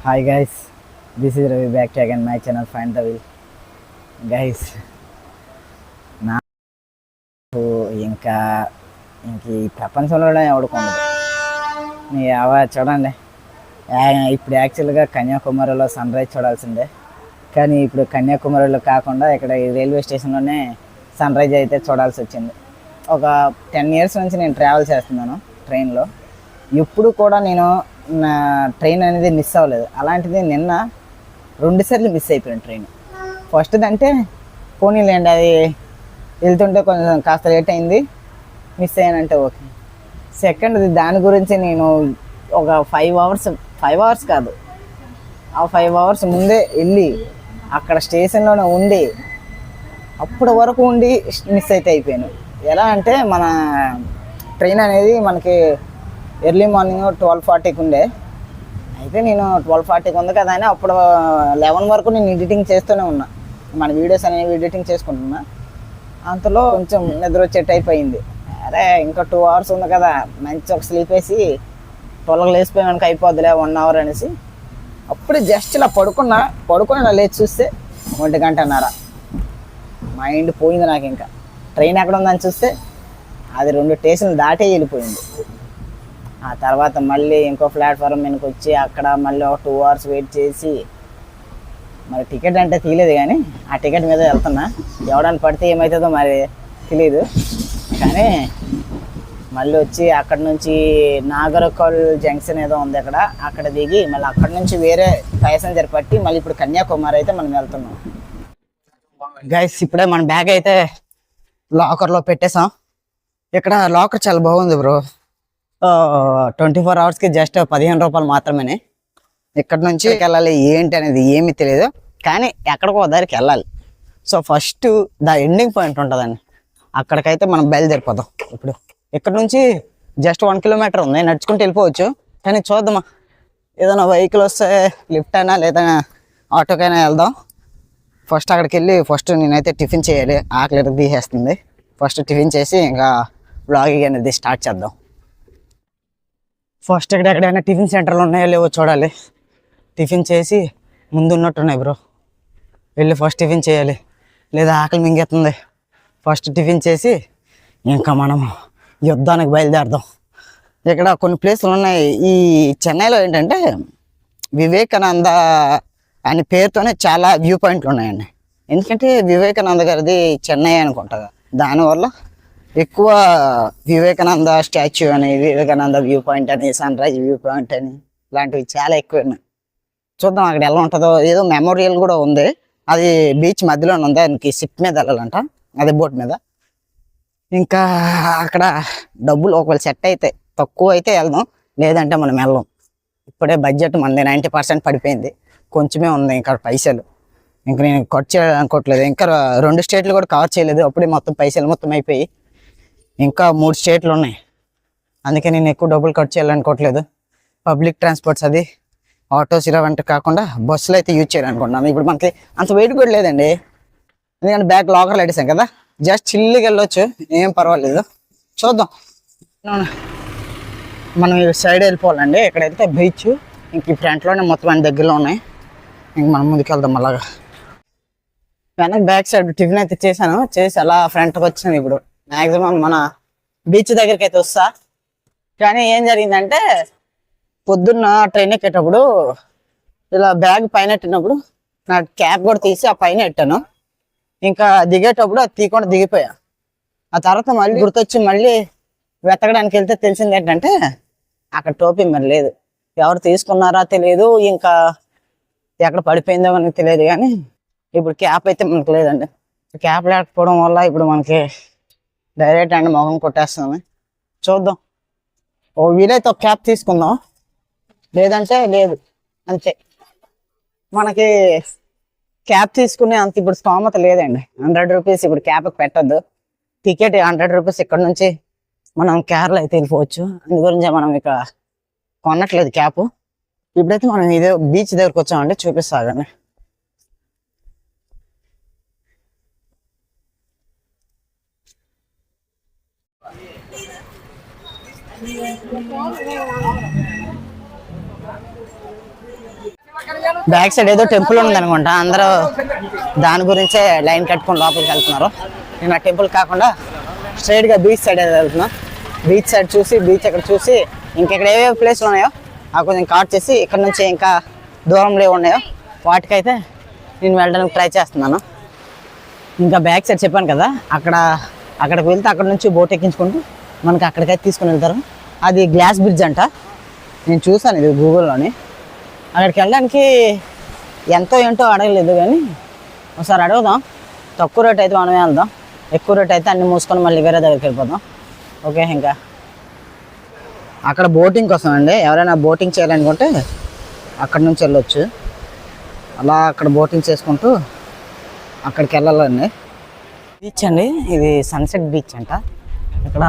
Hi guys, this is Ravi back to again my channel Find the Wheel. Guys, నాకు ఇంకా ఇంక ఈ ప్రపంచంలోనే ఎవడుకుండదు. మీ చూడండి, ఇప్పుడు యాక్చువల్గా కన్యాకుమారిలో సన్ రైజ్ చూడాల్సిందే, కానీ ఇప్పుడు కన్యాకుమారిలో కాకుండా ఇక్కడ ఈ రైల్వే స్టేషన్లోనే సన్ రైజ్ అయితే చూడాల్సి వచ్చింది. ఒక 10 years నుంచి నేను ట్రావెల్ చేస్తున్నాను ట్రైన్లో. ఎప్పుడు కూడా నేను నా ట్రైన్ అనేది మిస్ అవ్వలేదు. అలాంటిది నిన్న 2 సార్లు మిస్ అయిపోయాను ట్రైన్. ఫస్ట్ది అంటే పోనీలేండి, అది వెళ్తుంటే కొంచెం కాస్త లేట్ అయింది, మిస్ అయ్యానంటే ఓకే. సెకండ్ది దాని గురించి నేను ఒక 5 hours కాదు, ఆ 5 hours ముందే వెళ్ళి అక్కడ స్టేషన్లోనే ఉండి అప్పటి వరకు ఉండి మిస్ అయితే అయిపోయాను. ఎలా అంటే మన ట్రైన్ అనేది మనకి ఎర్లీ మార్నింగ్ 12:40కి ఉండే, అయితే నేను 12:40కి ఉంది కదా అని అప్పుడు 11 వరకు నేను ఎడిటింగ్ చేస్తూనే ఉన్నా, మన వీడియోస్ అనేవి ఎడిటింగ్ చేసుకుంటున్నా. అంతలో కొంచెం నిద్ర వచ్చేట్టు అయిపోయింది. అరే ఇంకా 2 hours ఉంది కదా, మంచి ఒక స్లీప్ వేసి 12కి లేచిపోయానికి అయిపోద్దిలే 1 hour అనేసి అప్పుడు జస్ట్ ఇలా పడుకొని ఇలా లేచి చూస్తే 1 గంటన్నర. మైండ్ పోయింది నాకు. ఇంకా ట్రైన్ ఎక్కడ ఉందని చూస్తే అది 2 స్టేషన్లు దాటే వెళ్ళిపోయింది. ఆ తర్వాత మళ్ళీ ఇంకో ప్లాట్ఫామ్ మీదకి వచ్చి అక్కడ మళ్ళీ ఒక 2 hours వెయిట్ చేసి మరి టికెట్ అంటే తీయలేదు, కానీ ఆ టికెట్ మీద వెళ్తున్నా. ఎవడని పడితే ఏమవుతుందో మరి తెలియదు, కానీ మళ్ళీ వచ్చి అక్కడ నుంచి నాగర్కోల్ జంక్షన్ ఏదో ఉంది అక్కడ దిగి మళ్ళీ అక్కడ నుంచి వేరే ప్యాసింజర్ పట్టి మళ్ళీ ఇప్పుడు కన్యాకుమారి అయితే మనం వెళ్తున్నాం. గైస్ ఇప్పుడే మన బ్యాగ్ అయితే లాకర్లో పెట్టేసాం. ఇక్కడ లాకర్ చాలా బాగుంది బ్రో. 24 hours జస్ట్ 15 రూపాయలు మాత్రమే. ఇక్కడ నుంచి వెళ్ళాలి ఏంటి అనేది ఏమీ తెలియదు, కానీ ఎక్కడికో దారికి వెళ్ళాలి. So first the ending point ఉంటుందండి, అక్కడికైతే మనం బయలుదేరిపోదాం. ఇప్పుడు ఇక్కడ నుంచి జస్ట్ 1 kilometer ఉంది, నడుచుకుంటూ వెళ్ళిపోవచ్చు. కానీ చూద్దామా, ఏదైనా వెహికల్ వస్తే లిఫ్ట్ అయినా లేదా ఆటోకైనా వెళ్దాం. ఫస్ట్ అక్కడికి వెళ్ళి ఫస్ట్ నేనైతే టిఫిన్ చేయాలి, ఆకలి తీసేస్తుంది. ఫస్ట్ టిఫిన్ చేసి ఇంకా బ్లాగింగ్ అనేది స్టార్ట్ చేద్దాం. ఫస్ట్ ఎక్కడైనా టిఫిన్ సెంటర్లు ఉన్నాయో లేవో చూడాలి. టిఫిన్ చేసి ముందు ఉన్నట్టున్నాయి బ్రో, వెళ్ళి ఫస్ట్ టిఫిన్ చేయాలి, లేదా ఆకలి మింగేస్తుంది. ఫస్ట్ టిఫిన్ చేసి ఇంకా మనం యుద్ధానికి బయలుదేరదాం. ఇక్కడ కొన్ని ప్లేసులు ఉన్నాయి. ఈ చెన్నైలో ఏంటంటే వివేకానంద అనే పేరుతోనే చాలా వ్యూ పాయింట్లు ఉన్నాయండి. ఎందుకంటే వివేకానంద గారిది చెన్నై అనుకుంటా, దానివల్ల ఎక్కువ వివేకానంద స్టాచ్యూ అని, వివేకానంద వ్యూ పాయింట్ అని, సన్ రైజ్ వ్యూ పాయింట్ అని ఇలాంటివి చాలా ఎక్కువ ఉన్నాయి. చూద్దాం అక్కడ ఎలా ఉంటుందో. ఏదో మెమోరియల్ కూడా ఉంది, అది బీచ్ మధ్యలోనే ఉంది. దానికి షిప్ మీద వెళ్ళాలంట, అదే బోట్ మీద. ఇంకా అక్కడ డబ్బులు ఒకవేళ సెట్ అయితే తక్కువ అయితే వెళ్దాం, లేదంటే మనం వెళ్ళాం. ఇప్పుడే బడ్జెట్ మనది 90% పడిపోయింది, కొంచెమే ఉంది ఇంకా పైసలు. ఇంకా నేను ఖర్చు చేయాలనుకోవట్లేదు. ఇంకా 2 స్టేట్లు కూడా కవర్ చేయలేదు, అప్పుడే మొత్తం పైసలు మొత్తం అయిపోయి ఇంకా 3 స్టేట్లు ఉన్నాయి. అందుకే నేను ఎక్కువ డబ్బులు ఖర్చు చేయాలనుకోవట్లేదు. పబ్లిక్ ట్రాన్స్పోర్ట్స్ అది ఆటోస్ ఇలాంటి కాకుండా బస్సులు అయితే యూజ్ చేయాలనుకుంటున్నాను. ఇప్పుడు మనకి అంత వెయిట్ కూడా లేదండి, ఎందుకంటే బ్యాగ్ లాకర్లు అడిసాం కదా, జస్ట్ చిల్లుగా వెళ్ళొచ్చు, ఏం పర్వాలేదు. చూద్దాం. మనం ఈ సైడ్ వెళ్ళిపోవాలండి. ఇక్కడైతే బీచ్, ఇంక ఈ ఫ్రంట్లోనే మొత్తం అన్ని దగ్గరలో ఉన్నాయి. ఇంక మనం ముందుకు వెళ్దాం. అలాగా వెనక్కి బ్యాక్ సైడ్ టిఫిన్ అయితే చేసి అలా ఫ్రంట్కి వచ్చాను. ఇప్పుడు మ్యాక్సిమం మన బీచ్ దగ్గరికి అయితే వస్తా. కానీ ఏం జరిగిందంటే పొద్దున్న ట్రైన్ ఎక్కేటప్పుడు ఇలా బ్యాగ్ పైన ఎట్టినప్పుడు నా క్యాప్ కూడా తీసి ఆ పైన ఎట్టాను. ఇంకా దిగేటప్పుడు అది తీయకుండా దిగిపోయా. ఆ తర్వాత మళ్ళీ గుర్తొచ్చి మళ్ళీ వెతకడానికి వెళ్తే తెలిసింది ఏంటంటే అక్కడ టోపీ మరి లేదు. ఎవరు తీసుకున్నారా తెలియదు, ఇంకా ఎక్కడ పడిపోయిందో మనకి తెలియదు. కానీ ఇప్పుడు క్యాప్ అయితే మనకు లేదండి. క్యాప్ లేకపోవడం వల్ల ఇప్పుడు మనకి డైరెక్ట్ అండ్ మొహం కొట్టేస్తుంది. చూద్దాం, ఓ వీలైతే ఒక క్యాప్ తీసుకుందాం, లేదంటే లేదు. అంతే, మనకి క్యాప్ తీసుకునే అంత ఇప్పుడు స్తోమత లేదండి. 100 రూపీస్ ఇప్పుడు క్యాప్కి పెట్టద్దు. Ticket 100 rupees. ఇక్కడ నుంచి మనం కేరళ అయితే వెళ్ళిపోవచ్చు. అందు గురించి మనం ఇక కొనట్లేదు క్యాప్. ఇప్పుడైతే మనం ఇదే బీచ్ దగ్గరకు వచ్చామండి, చూపిస్తాగండి. బ్యాక్ సైడ్ ఏదో టెంపుల్ ఉంది అనుకుంటా, అందరూ దాని గురించే లైన్ కట్టుకొని లోపలికి వెళ్తున్నారు. నేను ఆ టెంపుల్ కాకుండా స్ట్రైట్గా బీచ్ సైడ్ వెళ్తున్నా. బీచ్ సైడ్ చూసి బీచ్ అక్కడ చూసి ఇంకెక్కడ ఏవేవి ప్లేస్లు ఉన్నాయో ఆ కొంచెం కార్ట్ చేసి ఇక్కడ నుంచి ఇంకా దూరంలో ఉన్నాయో వాటికైతే నేను వెళ్ళడానికి ట్రై చేస్తున్నాను. ఇంకా బ్యాక్ సైడ్ చెప్పాను కదా, అక్కడికి వెళ్తే అక్కడ నుంచి బోట్ ఎక్కించుకుంటూ మనకి అక్కడికైతే తీసుకుని వెళ్తారు. అది గ్లాస్ బ్రిడ్జ్ అంట, నేను చూసాను ఇది గూగుల్లోని. అక్కడికి వెళ్ళడానికి ఎంతో ఏంటో అడగలేదు, కానీ ఒకసారి అడుగుదాం. తక్కువ రేట్ అయితే మనమే వెళ్దాం, ఎక్కువ రేట్ అయితే అన్ని మూసుకొని మళ్ళీ వేరే దగ్గరికి వెళ్ళిపోదాం. ఓకే, ఇంకా అక్కడ బోటింగ్ కోసం అండి, ఎవరైనా బోటింగ్ చేయాలనుకుంటే అక్కడ నుంచి వెళ్ళొచ్చు. అలా అక్కడ బోటింగ్ చేసుకుంటూ అక్కడికి వెళ్ళాలండి. బీచ్ అండి ఇది, సన్సెట్ బీచ్ అంట. ఇక్కడ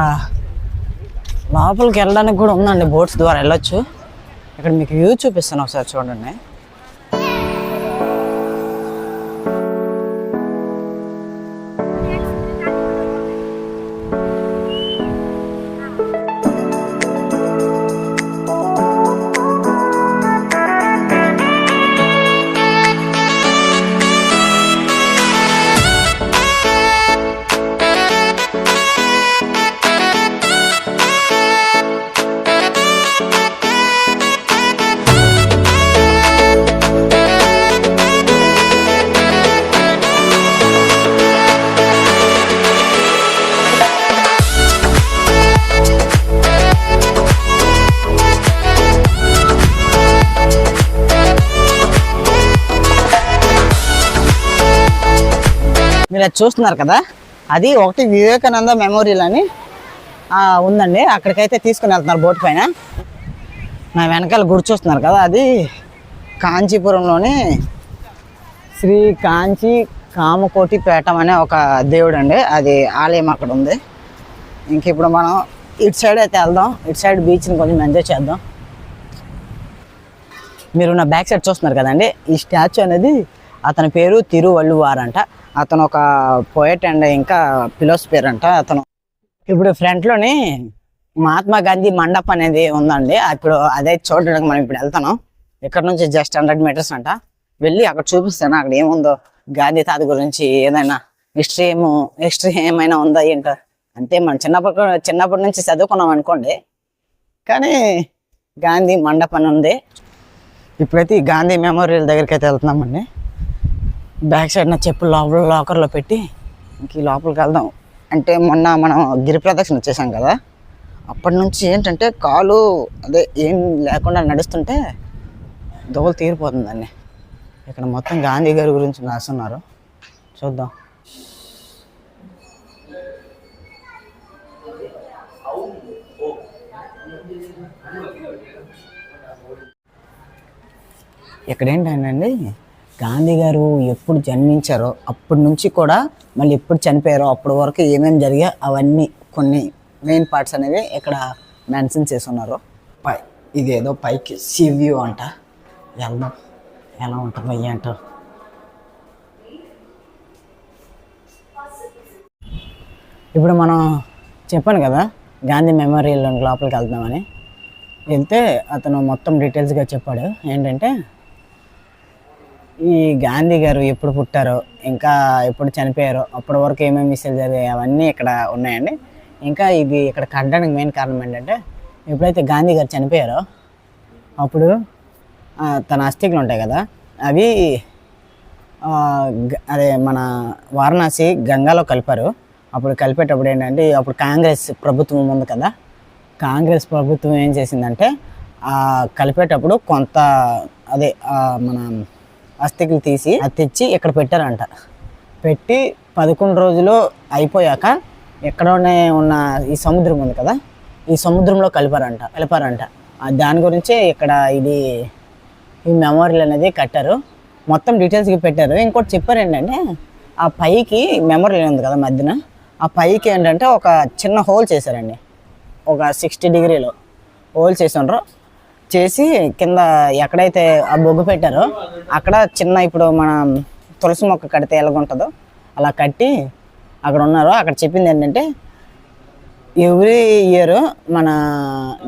లోపలికి వెళ్ళడానికి కూడా ఉందండి, బోట్స్ ద్వారా వెళ్ళొచ్చు. ఇక్కడ మీకు వ్యూ చూపిస్తాను, ఒకసారి చూడండి. మీరు అది చూస్తున్నారు కదా, అది ఒకటి వివేకానంద మెమోరియల్ అని ఉందండి. అక్కడికైతే తీసుకుని వెళ్తున్నారు బోట్ పైన. నా వెనకాల గుడి చూస్తున్నారు కదా, అది కాంచీపురంలోని శ్రీ కాంచీ కామకోటి పీఠం అనే ఒక దేవుడు అండి, అది ఆలయం అక్కడ ఉంది. ఇంక ఇప్పుడు మనం ఇటు సైడ్ అయితే వెళ్దాం, ఇటు సైడ్ బీచ్ని కొంచెం ఎంజాయ్ చేద్దాం. మీరు నా బ్యాక్ సైడ్ చూస్తున్నారు కదండి, ఈ స్టాచ్యూ అనేది అతని పేరు తిరువళ్ళువార్ అంట. అతను ఒక పోయట్ అండ్ ఇంకా ఫిలాసఫర్ అంట అతను. ఇప్పుడు ఫ్రంట్లోని మహాత్మా గాంధీ మండపం అనేది ఉందండి, ఇప్పుడు అదే చూడడానికి మనం ఇప్పుడు వెళ్తాను. ఇక్కడ నుంచి జస్ట్ 100 మీటర్స్ అంట. వెళ్ళి అక్కడ చూపిస్తాను అక్కడ ఏముందో, గాంధీ తాత గురించి ఏదైనా హిస్టరీ ఏమైనా ఉందా ఏంటో. అంతే, మనం చిన్నప్పటి నుంచి చదువుకున్నాం అనుకోండి, కానీ గాంధీ మండపం ఉంది. ఇప్పుడైతే ఈ గాంధీ మెమోరియల్ దగ్గరికి అయితే వెళ్తున్నామండి. బ్యాక్ సైడ్ నా చెప్పులు లాకర్లో పెట్టి ఇంక ఈ లోపలికి వెళ్దాం. అంటే మొన్న మనం గిరి ప్రదక్షిణ వచ్చేసాం కదా, అప్పటి నుంచి ఏంటంటే కాలు అదే ఏం లేకుండా నడుస్తుంటే దోలు తీరిపోతుందండి. ఇక్కడ మొత్తం గాంధీ గారి గురించి రాస్తున్నారు, చూద్దాం. ఇక్కడ ఏంటండి, గాంధీ గారు ఎప్పుడు జన్మించారో అప్పటి నుంచి కూడా మళ్ళీ ఎప్పుడు చనిపోయారో అప్పటి వరకు ఏమేమి జరిగాయో అవన్నీ కొన్ని మెయిన్ పార్ట్స్ అనేవి ఇక్కడ మెన్షన్ చేసి ఉన్నారు. ఇదేదో పైకి సీ వ్యూ అంట, వెళ్దాం ఎలా ఉంటుందో ఏంటో. ఇప్పుడు మనం చెప్పాను కదా గాంధీ మెమోరియల్ లోపలికి వెళ్దామని. వెళ్తే అతను మొత్తం డీటెయిల్స్గా చెప్పాడు. ఏంటంటే ఈ గాంధీ గారు ఎప్పుడు పుట్టారో ఇంకా ఎప్పుడు చనిపోయారో అప్పటి వరకు ఏమేమి విషయాలు జరిగాయి అవన్నీ ఇక్కడ ఉన్నాయండి. ఇంకా ఇది ఇక్కడ కట్టడానికి మెయిన్ కారణం ఏంటంటే, ఎప్పుడైతే గాంధీ గారు చనిపోయారో అప్పుడు తన అస్థికలు ఉంటాయి కదా, అవి అదే మన వారణాసి గంగాలో కలిపారు. అప్పుడు కలిపేటప్పుడు ఏంటంటే, అప్పుడు కాంగ్రెస్ ప్రభుత్వం ఉంది కదా, కాంగ్రెస్ ప్రభుత్వం ఏం చేసిందంటే కలిపేటప్పుడు కొంత అదే మన అస్థికలు తీసి అది తెచ్చి ఇక్కడ పెట్టారంట. పెట్టి 11 రోజులు అయిపోయాక ఎక్కడనే ఉన్న ఈ సముద్రం ఉంది కదా, ఈ సముద్రంలో కలిపారంట. దాని గురించే ఇక్కడ ఈ మెమోరియల్ అనేది కట్టారు. మొత్తం డీటెయిల్స్కి పెట్టారు. ఇంకోటి చెప్పారు ఏంటంటే, ఆ పైకి మెమోరియల్ ఉంది కదా మధ్యన, ఆ పైకి ఏంటంటే ఒక చిన్న హోల్ చేశారండి, ఒక 60 డిగ్రీలో హోల్ చేసి కింద ఎక్కడైతే ఆ బొగ్గు పెట్టారో అక్కడ చిన్న, ఇప్పుడు మన తులసి మొక్క కడితే ఎలాగుంటుందో అలా కట్టి అక్కడ ఉన్నారు. అక్కడ చెప్పింది ఏంటంటే, ఎవ్రీ ఇయర్ మన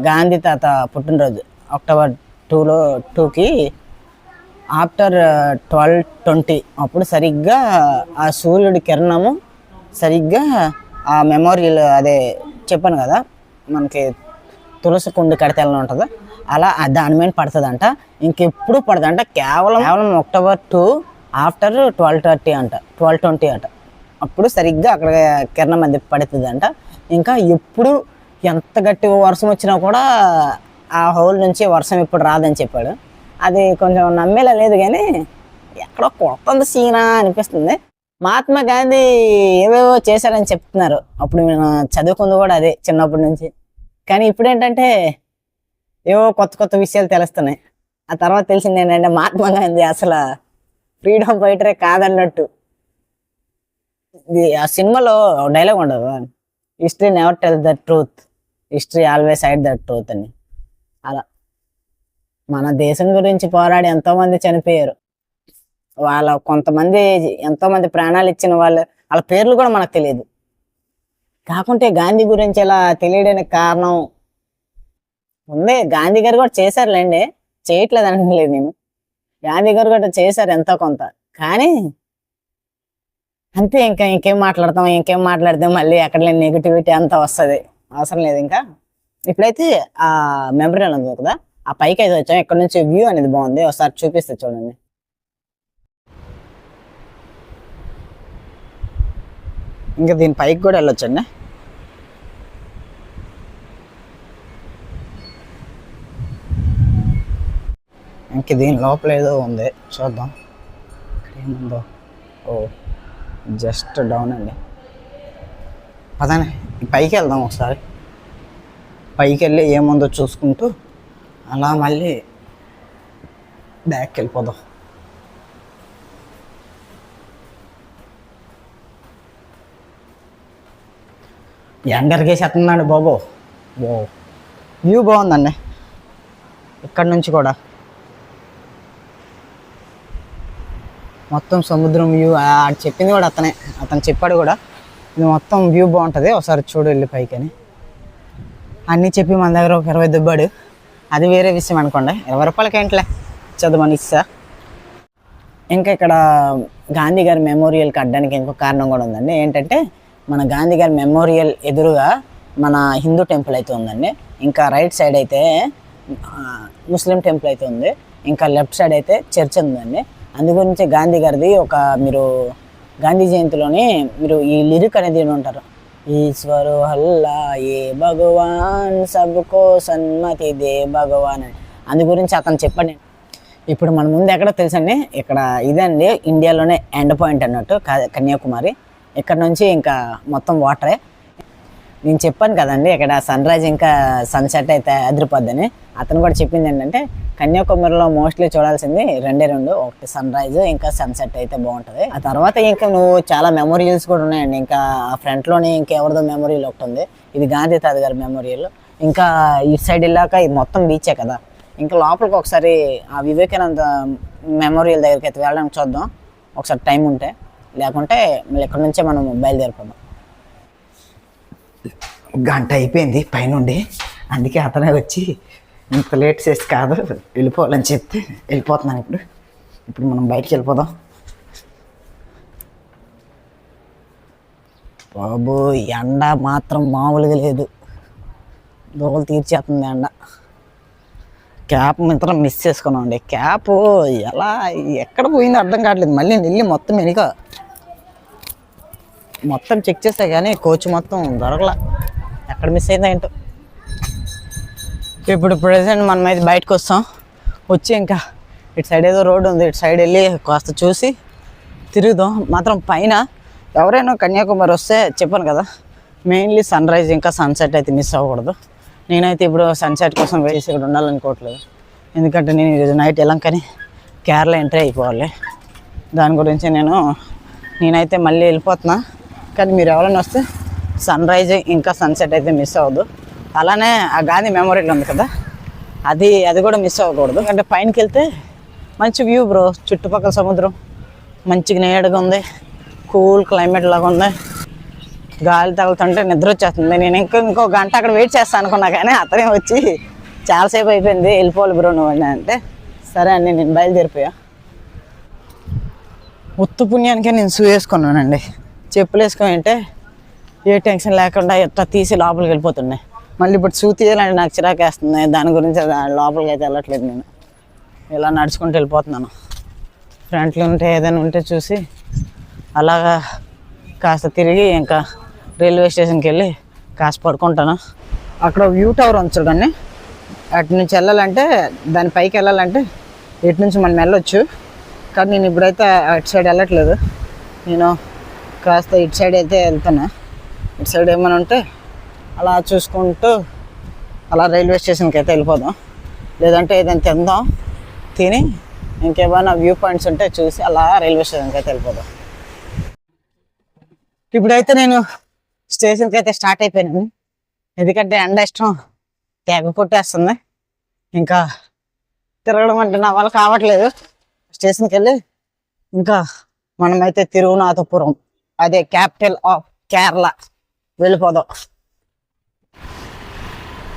గాంధీ తాత పుట్టినరోజు October 2కి ఆఫ్టర్ 12:20 అప్పుడు సరిగ్గా ఆ సూర్యుడి కిరణము సరిగ్గా ఆ మెమోరియల్ అదే చెప్పాను కదా మనకి తులసి కుండి కడితేలా ఉంటుందో అలా దాని మీద పడుతుందంట. ఇంకెప్పుడు పడుతుందంట కేవలం October 2 ఆఫ్టర్ 12:30 అంట 12:20 అంట. అప్పుడు సరిగ్గా అక్కడ కిరణం అది పడుతుందంట. ఇంకా ఎప్పుడు ఎంత గట్టిగా వర్షం వచ్చినా కూడా ఆ హోల్ నుంచి వర్షం ఇప్పుడు రాదని చెప్పాడు. అది కొంచెం నమ్మేలా లేదు కానీ ఎక్కడో కొత్త సీనా అనిపిస్తుంది. మహాత్మా గాంధీ ఏవేవో చేశారని చెప్తున్నారు. అప్పుడు నేను చదువుకుంది కూడా అదే చిన్నప్పటి నుంచి. కానీ ఇప్పుడు ఏంటంటే ఏవో కొత్త కొత్త విషయాలు తెలుస్తున్నాయి. ఆ తర్వాత తెలిసింది ఏంటంటే మహాత్మా గాంధీ అసలు ఫ్రీడమ్ ఫైటరే కాదన్నట్టు. ఆ సినిమాలో డైలాగ్ ఉండదు, history never tell the truth, history always hide the truth అని. అలా మన దేశం గురించి పోరాడి ఎంతోమంది చనిపోయారు. కొంతమంది ఎంతోమంది ప్రాణాలు ఇచ్చిన వాళ్ళ పేర్లు కూడా మనకు తెలియదు. కాకుంటే గాంధీ గురించి ఇలా తెలియడానికి కారణం ఉంది. గాంధీ గారు కూడా చేశారులేండి, చేయట్లేదు అనలేదు నేను. గాంధీ గారు కూడా చేశారు ఎంతో కొంత. కానీ అంతే, ఇంకేం మాట్లాడితే మళ్ళీ ఎక్కడ లేని నెగిటివిటీ అంతా వస్తుంది. అవసరం లేదు. ఇంకా ఇప్పుడైతే ఆ మెమోరియల్ ఉంది కదా, ఆ పైకి అయితే వచ్చాం. ఇక్కడ నుంచి వ్యూ అనేది బాగుంది, ఒకసారి చూపిస్తే చూడండి. ఇంకా దీని పైకి కూడా వెళ్ళొచ్చండి. ఇంక దీని లోపల ఏదో ఉంది, చూద్దాం ఇక్కడ ఏముందో. ఓ జస్ట్ డౌన్ అండి. పదానే పైకి వెళ్దాం ఒకసారి. పైకి వెళ్ళి ఏముందో చూసుకుంటూ అలా మళ్ళీ బ్యాక్కి వెళ్ళిపోదాం. ఎండరికేసేస్తుందండి బాబు. వ్యూ బాగుందండి ఇక్కడ నుంచి కూడా. మొత్తం సముద్రం వ్యూ. చెప్పింది కూడా అతను చెప్పాడు కూడా, ఇది మొత్తం వ్యూ బాగుంటుంది, ఒకసారి చూడు వెళ్ళి పైకి అని. అన్నీ చెప్పి మన దగ్గర ఒక 20 దుబ్బాడు. అది వేరే విషయం అనుకోండి. 20 రూపాయలకి ఏంట్లే చదవని ఇస్తా. ఇంకా ఇక్కడ గాంధీ గారి మెమోరియల్కి అడ్డానికి ఇంకో కారణం కూడా ఉందండి. ఏంటంటే మన గాంధీ గారి మెమోరియల్ ఎదురుగా మన హిందూ టెంపుల్ అయితే ఉందండి. ఇంకా రైట్ సైడ్ అయితే ముస్లిం టెంపుల్ అయితే ఉంది. ఇంకా లెఫ్ట్ సైడ్ అయితే చర్చ్ ఉందండి. అందు గురించి గాంధీ గారిది మీరు గాంధీ జయంతిలోని మీరు ఈ లిరిక్ అనేది ఉంటారు, ఈశ్వరు హల్లా ఏ భగవాన్ సబ్కో సన్మతి దే భగవాన్ అని. అందు గురించి అతను చెప్పండి. ఇప్పుడు మన ముందు ఎక్కడో తెలుసండి, ఇక్కడ ఇదండి ఇండియాలోనే ఎండ్ పాయింట్ అన్నట్టు కన్యాకుమారి. ఇక్కడ నుంచి ఇంకా మొత్తం వాటరే. నేను చెప్పాను కదండి ఇక్కడ సన్ రైజ్ ఇంకా సన్సెట్ అయితే అదిరిపోద్దని. అతను కూడా చెప్పింది ఏంటంటే కన్యాకుమారిలో మోస్ట్లీ చూడాల్సింది రెండే రెండు, ఒకటి సన్ రైజ్ ఇంకా సన్సెట్ అయితే బాగుంటుంది. ఆ తర్వాత ఇంకా నువ్వు చాలా మెమోరియల్స్ కూడా ఉన్నాయండి. ఇంకా ఆ ఫ్రంట్లోనే ఇంకెవరిదో మెమోరియల్ ఒకటి ఉంది, ఇది గాంధీ తాత గారి మెమోరియల్. ఇంకా ఈ సైడ్ వెళ్ళాక ఇది మొత్తం బీచే కదా. ఇంకా లోపలికి ఒకసారి ఆ వివేకానంద మెమోరియల్ దగ్గరికి అయితే వెళ్ళడానికి చూద్దాం ఒకసారి టైం ఉంటే. లేకుంటే మళ్ళీ ఇక్కడ నుంచే మనం బయలుదేరిపోదాం. గంట అయిపోయింది పైనుండి, అందుకే అతనే వచ్చి ఇంత లేట్ చేసి కాదు వెళ్ళిపోవాలని చెప్తే వెళ్ళిపోతున్నాను. ఇప్పుడు మనం బయటికి వెళ్ళిపోదాం. బాబు ఎండ మాత్రం మామూలుగా లేదు, దోవలు తీర్చేస్తుంది ఎండ. క్యాప్ మాత్రం మిస్ చేసుకున్నాం అండి. క్యాప్ ఎలా ఎక్కడ పోయిందో అర్థం కావట్లేదు. మళ్ళీ వెళ్ళి మొత్తం వెనుక మొత్తం చెక్ చేస్తే కానీ కోచ్ మొత్తం దొరకలా, ఎక్కడ మిస్ అయిందో ఏంటో. ఇప్పుడు ప్రెసెంట్ మనం అయితే బయటకు వచ్చి ఇంకా ఇటు సైడ్ ఏదో రోడ్డు ఉంది, ఇటు సైడ్ వెళ్ళి కాస్త చూసి తిరుగుదాం. మాత్రం పైన ఎవరైనా కన్యాకుమారి వస్తే చెప్పాను కదా, మెయిన్లీ సన్ రైజ్ ఇంకా సన్సెట్ అయితే మిస్ అవ్వకూడదు. నేనైతే ఇప్పుడు సన్సెట్ కోసం వేసి ఇక్కడ ఉండాలనుకోవట్లేదు, ఎందుకంటే నేను ఈరోజు నైట్ వెళ్ళంకని కేరళ ఎంట్రీ అయిపోవాలి. దాని గురించి నేనైతే మళ్ళీ వెళ్ళిపోతున్నా. కానీ మీరు ఎవరైనా వస్తే సన్ రైజ్ ఇంకా సన్సెట్ అయితే మిస్ అవ్వద్దు. అలానే ఆ గాంధీ మెమోరియల్ ఉంది కదా, అది కూడా మిస్ అవ్వకూడదు. అంటే పైనకి వెళ్తే మంచి వ్యూ బ్రో, చుట్టుపక్కల సముద్రం మంచిగా నీడగా ఉంది, కూల్ క్లైమేట్ లాగా ఉంది, గాలి తగులుతుంటే నిద్ర వచ్చేస్తుంది. నేను ఇంకో గంట అక్కడ వెయిట్ చేస్తాను అనుకున్నా, కానీ అతనే వచ్చి చాలాసేపు అయిపోయింది వెళ్ళిపోవాలి బ్రో నువ్వు అంటే, సరే అండి నేను బయలుదేరిపోయా. ఉత్తు పుణ్యానికే నేను షూ వేసుకున్నానండి. చెప్పులు వేసుకొని అంటే ఏ టెన్షన్ లేకుండా ఎట్లా తీసి లోపలికి వెళ్ళిపోతున్నాయి. మళ్ళీ ఇప్పుడు షూ తీయాలంటే నాకు చిరాకేస్తుంది. దాని గురించి లోపలికి అయితే వెళ్ళట్లేదు. నేను ఇలా నడుచుకుంటూ వెళ్ళిపోతున్నాను. ఫ్రంట్లో ఉంటే ఏదైనా ఉంటే చూసి అలాగా కాస్త తిరిగి ఇంకా రైల్వే స్టేషన్కి వెళ్ళి కాస్త పడుకుంటాను. అక్కడ వ్యూ టవర్ ఉంది చూడండి. అటు నుంచి వెళ్ళాలంటే దాని పైకి వెళ్ళాలంటే ఇటు నుంచి మనం వెళ్ళొచ్చు. కానీ నేను ఇప్పుడైతే అటు సైడ్ వెళ్ళట్లేదు. నేను కాస్త ఇటు సైడ్ అయితే వెళ్తాను. ఇటు సైడ్ ఏమైనా ఉంటే అలా చూసుకుంటూ అలా రైల్వే స్టేషన్కి అయితే వెళ్ళిపోదాం. లేదంటే ఏదైనా తిందాం, తిని ఇంకేమైనా వ్యూ పాయింట్స్ ఉంటే చూసి అలా రైల్వే స్టేషన్కి అయితే వెళ్ళిపోదాం. ఇప్పుడైతే నేను స్టేషన్కి అయితే స్టార్ట్ అయిపోయాను. ఎందుకంటే ఎండ ఇష్టం తెగ కొట్టేస్తుంది. ఇంకా తిరగడం అంటే నా వల్ల కావట్లేదు. స్టేషన్కి వెళ్ళి ఇంకా మనమైతే తిరువనాథపురం, అదే క్యాపిటల్ ఆఫ్ కేరళ, వెళ్ళిపోదాం.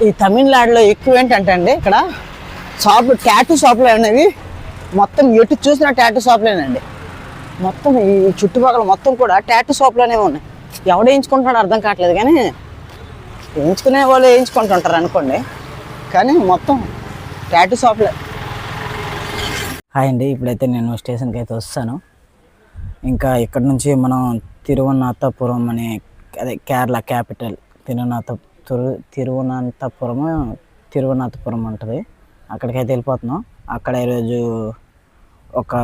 ఈ తమిళనాడులో ఎక్కువ ఏంటంటే అండి, ఇక్కడ షాపులు, టాటూ షాపులు అనేవి మొత్తం ఎటు చూసిన టాటూ షాపులేనండి. మొత్తం ఈ చుట్టుపక్కల మొత్తం కూడా టాటూ షాపులోనే ఉన్నాయి. ఎవడు వేయించుకుంటున్నాడు అర్థం కావట్లేదు. కానీ వేయించుకునే వాళ్ళు వేయించుకుంటుంటారు అనుకోండి, కానీ మొత్తం టాటూ షాపులే. హాయ్ అండి, ఇప్పుడైతే నేను స్టేషన్కి అయితే వస్తాను. ఇంకా ఇక్కడ నుంచి మనం తిరువనంతపురం అనే, అదే కేరళ క్యాపిటల్ తిరువనంతపురం ఉంటుంది. అక్కడికైతే వెళ్ళిపోతున్నాం. అక్కడ ఈరోజు ఒక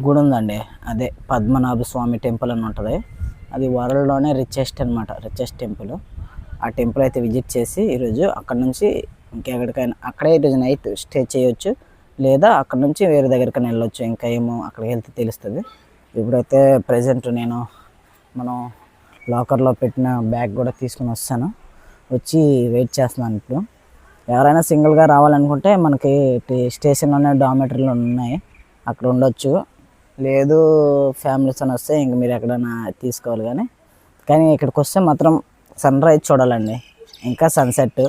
గుడి ఉందండి, అదే పద్మనాభ స్వామి టెంపుల్ అని ఉంటుంది. అది వరల్డ్లోనే రిచెస్ట్ టెంపుల్. ఆ టెంపుల్ అయితే విజిట్ చేసి ఈరోజు అక్కడ నుంచి ఇంకెక్కడికైనా, అక్కడే ఈరోజు నైట్ స్టే చేయొచ్చు, లేదా అక్కడ నుంచి వేరే దగ్గరికైనా వెళ్ళొచ్చు. ఇంకా ఏమో అక్కడికి వెళ్తే తెలుస్తుంది. ఇప్పుడైతే ప్రజెంట్ నేను మనం లాకర్లో పెట్టిన బ్యాగ్ కూడా తీసుకుని వస్తాను. వచ్చి వెయిట్ చేస్తున్నాను. ఇప్పుడు ఎవరైనా సింగిల్గా రావాలనుకుంటే మనకి స్టేషన్లోనే డార్మెటరీలు ఉన్నాయి, అక్కడ ఉండొచ్చు. లేదు ఫ్యామిలీస్ అని వస్తే ఇంక మీరు ఎక్కడైనా తీసుకోవాలి. కానీ ఇక్కడికి వస్తే మాత్రం సన్ రైజ్ చూడాలండి, ఇంకా సన్సెట్,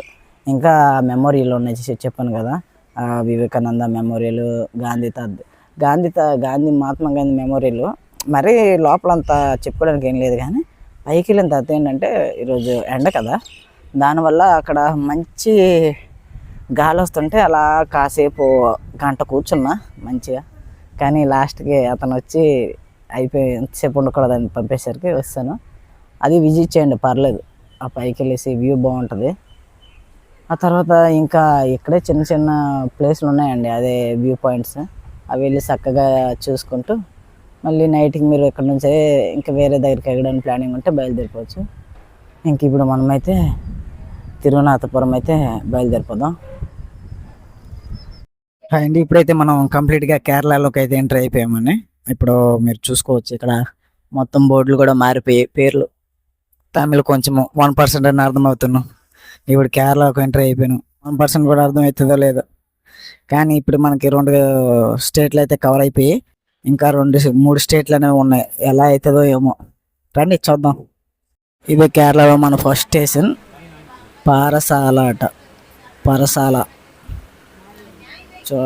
ఇంకా మెమోరీలు ఉన్నాయి. చెప్పాను కదా, వివేకానంద మెమోరియల్, మహాత్మా గాంధీ మెమోరియల్. మరీ లోపలంతా చెప్పుకోవడానికి ఏం లేదు. కానీ పైకి వెళ్ళిన తర్వాత ఏంటంటే ఈరోజు ఎండ కదా, దానివల్ల అక్కడ మంచి గాలి వస్తుంటే అలా కాసేపు గంట కూర్చున్నా మంచిగా. కానీ లాస్ట్కి అతను వచ్చి అయిపోయి ఎంతసేపు ఉండకూడదని పంపేసరికి వస్తాను. అది విజిట్ చేయండి, పర్లేదు. ఆ పైకి వెళ్ళేసి వ్యూ బాగుంటుంది. ఆ తర్వాత ఇంకా ఇక్కడే చిన్న చిన్న ప్లేస్లు ఉన్నాయండి, అదే వ్యూ పాయింట్స్. అవి వెళ్ళి చక్కగా చూసుకుంటూ మళ్ళీ నైట్కి మీరు ఇక్కడ నుంచే ఇంకా వేరే దగ్గరికి వెళ్ళడానికి ప్లానింగ్ ఉంటే బయలుదేరిపోవచ్చు. ఇంక ఇప్పుడు మనమైతే తిరువనాథపురం అయితే బయలుదేరిపోదాం. అండి ఇప్పుడైతే మనం కంప్లీట్గా కేరళలోకి అయితే ఎంటర్ అయిపోయామని ఇప్పుడు మీరు చూసుకోవచ్చు. ఇక్కడ మొత్తం బోర్డులు కూడా మారిపోయి పేర్లు తమిళ్ కొంచెం 1% అని అర్థమవుతున్నాం. ఇప్పుడు కేరళకు ఎంటర్ అయిపోయాను. 1% కూడా అర్థమవుతుందో లేదో. కానీ ఇప్పుడు మనకి 2 స్టేట్లు అయితే కవర్ అయిపోయి ఇంకా 3 స్టేట్లు అనేవి ఉన్నాయి. ఎలా అవుతుందో ఏమో, రండి చూద్దాం. ఇదే కేరళలో మన ఫస్ట్ స్టేషన్ పరసాల. సో